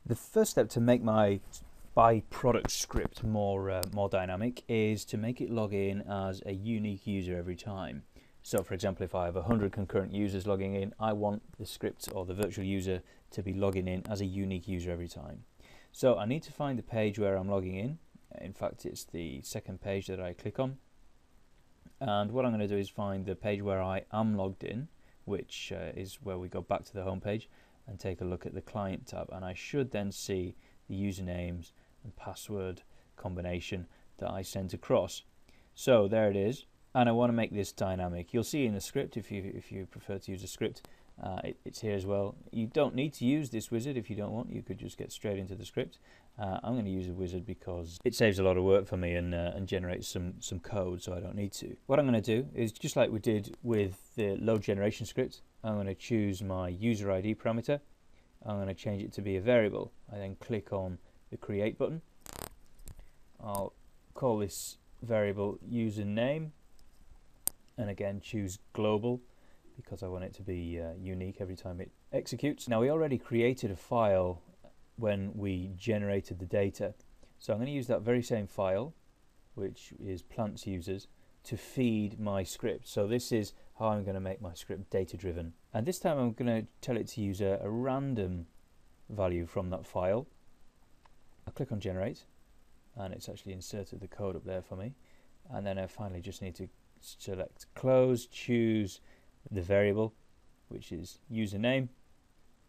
The first step to make my by product script more dynamic is to make it log in as a unique user every time. So for example, if I have 100 concurrent users logging in, I want the script or the virtual user to be logging in as a unique user every time. So I need to find the page where I'm logging in. In fact, it's the second page that I click on. And what I'm going to do is find the page where I am logged in, which is where we go back to the home page and take a look at the client tab. And I should then see the usernames and password combination that I sent across. So there it is. And I want to make this dynamic. You'll see in the script, if you prefer to use a script, it's here as well. You don't need to use this wizard if you don't want. You could just get straight into the script. I'm going to use a wizard because it saves a lot of work for me and generates some code, so I don't need to. What I'm going to do is, just like we did with the load generation script, I'm going to choose my user ID parameter. I'm going to change it to be a variable. I then click on the create button. I'll call this variable username, and again choose global because I want it to be unique every time it executes. Now we already created a file when we generated the data, so I'm going to use that very same file, which is plants users, to feed my script. So this is how I'm going to make my script data driven, and this time I'm going to tell it to use a random value from that file. I'll click on generate and it's actually inserted the code up there for me, and then I finally just need to select close, choose the variable, which is username,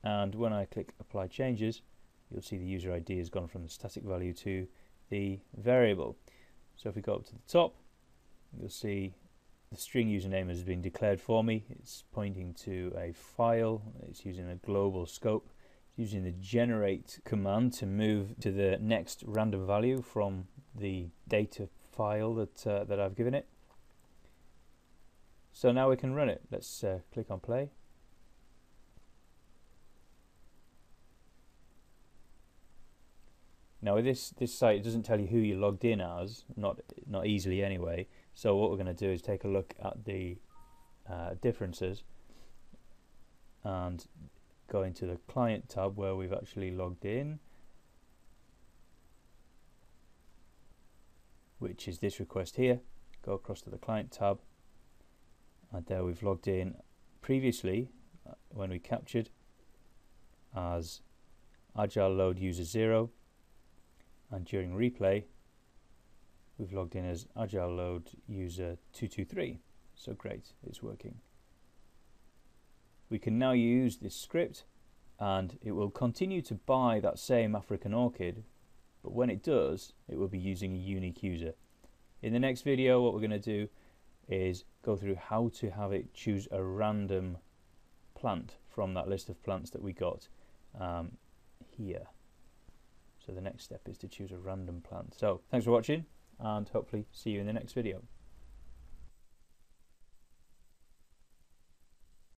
and when I click apply changes, you'll see the user ID has gone from the static value to the variable. So if we go up to the top, you'll see the string username has been declared for me. It's pointing to a file. It's using a global scope. It's using the generate command to move to the next random value from the data file that I've given it. So now we can run it. Let's click on play. Now with this site, it doesn't tell you who you logged in as, not easily anyway. So what we're going to do is take a look at the differences and go into the client tab where we've actually logged in, which is this request here. Go across to the client tab, and there we've logged in previously when we captured as AgileLoad user 0, and during replay we've logged in as AgileLoad user 223. So great, it's working. We can now use this script and it will continue to buy that same African orchid, but when it does, it will be using a unique user. In the next video, what we're going to do is go through how to have it choose a random plant from that list of plants that we got here. So the next step is to choose a random plant. So thanks for watching, and hopefully see you in the next video.